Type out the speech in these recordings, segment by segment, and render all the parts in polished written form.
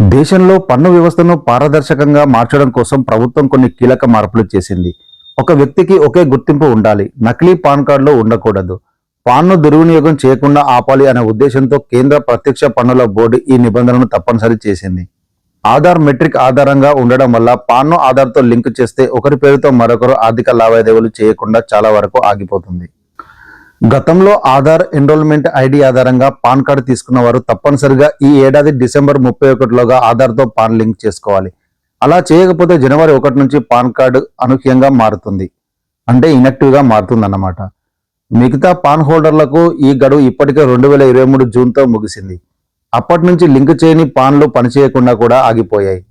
దేశంలో పన్ను వ్యవస్థను పారదర్శకంగా మార్చడం కోసం ప్రభుత్వం కొన్ని కీలక మార్పులు చేసింది. ఒక వ్యక్తికి ఒకే గుర్తింపు ఉండాలి, నకిలీ పాన్ కార్డులు ఉండకూడదు, పాన్ను దుర్వినియోగం చేయకుండా ఆపాలి అనే ఉద్దేశంతో కేంద్ర ప్రత్యక్ష పన్నుల బోర్డు ఈ నిబంధనను తప్పనిసరి చేసింది. ఆధార్ మెట్రిక్ ఆధారంగా ఉండడం వల్ల పాన్ను ఆధార్తో లింక్ చేస్తే ఒకరి పేరుతో మరొకరు ఆర్థిక లావాదేవీలు చేయకుండా చాలా వరకు ఆగిపోతుంది. గతంలో ఆధార్ ఎన్రోల్మెంట్ ఐడి ఆధారంగా పాన్ కార్డు తీసుకున్న వారు తప్పనిసరిగా ఈ ఏడాది డిసెంబర్ 31లోగా ఆధార్తో పాన్ లింక్ చేసుకోవాలి. అలా చేయకపోతే జనవరి 1 నుంచి పాన్ కార్డు అనూహ్యంగా మారుతుంది, అంటే ఇన్యాక్టివ్గా మారుతుందన్నమాట. మిగతా పాన్ హోల్డర్లకు ఈ గడువు ఇప్పటికే 2023 జూన్తో ముగిసింది. అప్పటి నుంచి లింక్ చేయని పాన్లు పనిచేయకుండా కూడా ఆగిపోయాయి.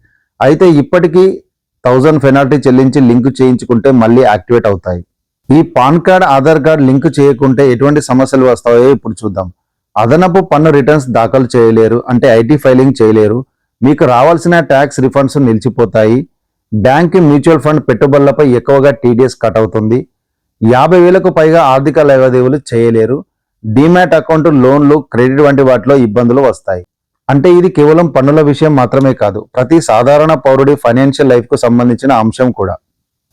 అయితే ఇప్పటికీ 1000 పెనాల్టీ చెల్లించి లింక్ చేయించుకుంటే మళ్ళీ యాక్టివేట్ అవుతాయి. ఈ pan card Aadhaar card link చేయకుంటే ఎటువంటి సమస్యలు వస్తాయో ఇప్పుడు చూద్దాం. అదనపు పన్ను రిటర్న్స్ దాఖలు చేయలేరు, అంటే ఐటీ ఫైలింగ్ చేయలేరు. మీకు రావాల్సిన ట్యాక్స్ రిఫండ్స్ నిలిచిపోతాయి. బ్యాంక్ మ్యూచువల్ ఫండ్ పెట్టుబడులపై ఎక్కువగా టీడీఎస్ కట్ అవుతుంది. 50,000కు పైగా ఆర్థిక లావాదేవీలు చేయలేరు. డీమ్యాట్ అకౌంట్, లోన్లు, క్రెడిట్ వంటి వాటిలో ఇబ్బందులు వస్తాయి. అంటే ఇది కేవలం పన్నుల విషయం మాత్రమే కాదు, ప్రతి సాధారణ పౌరుడి ఫైనాన్షియల్ లైఫ్కు సంబంధించిన అంశం కూడా.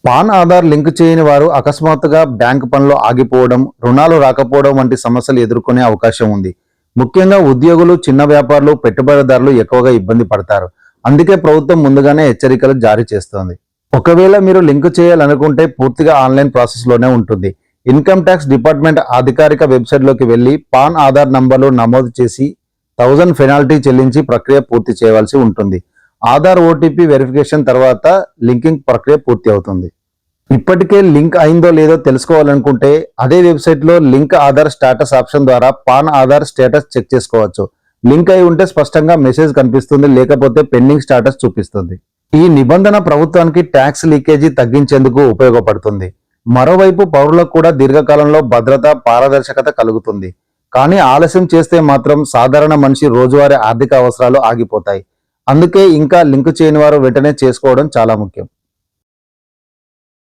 పాన్ ఆధార్ లింక్ చేయని వారు అకస్మాత్తుగా బ్యాంక్ పనులు ఆగిపోవడం, రుణాలు రాకపోవడం వంటి సమస్యలు ఎదుర్కొనే అవకాశం ఉంది. ముఖ్యంగా ఉద్యోగులు, చిన్న వ్యాపారులు, పెట్టుబడిదారులు ఎక్కువగా ఇబ్బంది పడతారు. అందుకే ప్రభుత్వం ముందుగానే హెచ్చరికలు జారీ చేస్తోంది. ఒకవేళ మీరు లింక్ చేయాలనుకుంటే పూర్తిగా ఆన్లైన్ ప్రాసెస్లోనే ఉంటుంది. ఇన్కమ్ ట్యాక్స్ డిపార్ట్మెంట్ అధికారిక వెబ్సైట్లోకి వెళ్ళి పాన్ ఆధార్ నంబర్లు నమోదు చేసి 1000 పెనాల్టీ చెల్లించి ప్రక్రియ పూర్తి చేయవలసి ఉంటుంది. ఆధార్ ఓటీపీ వెరిఫికేషన్ తర్వాత లింకింగ్ ప్రక్రియ పూర్తి అవుతుంది. ఇప్పటికే లింక్ అయిందో లేదో తెలుసుకోవాలనుకుంటే అదే వెబ్సైట్లో లింక్ ఆధార్ స్టేటస్ ఆప్షన్ ద్వారా పాన్ ఆధార్ స్టేటస్ చెక్ చేసుకోవచ్చు. లింక్ అయి ఉంటే స్పష్టంగా మెసేజ్ కనిపిస్తుంది, లేకపోతే పెండింగ్ స్టేటస్ చూపిస్తుంది. ఈ నిబంధన ప్రభుత్వానికి ట్యాక్స్ లీకేజీ తగ్గించేందుకు ఉపయోగపడుతుంది. మరోవైపు పౌరులకు కూడా దీర్ఘకాలంలో భద్రత, పారదర్శకత కలుగుతుంది. కానీ ఆలస్యం చేస్తే మాత్రం సాధారణ మనిషి రోజువారీ ఆర్థిక అవసరాలు ఆగిపోతాయి. అందుకే ఇంకా లింక్ చేయని వారు వెంటనే చేసుకోవడం చాలా ముఖ్యం.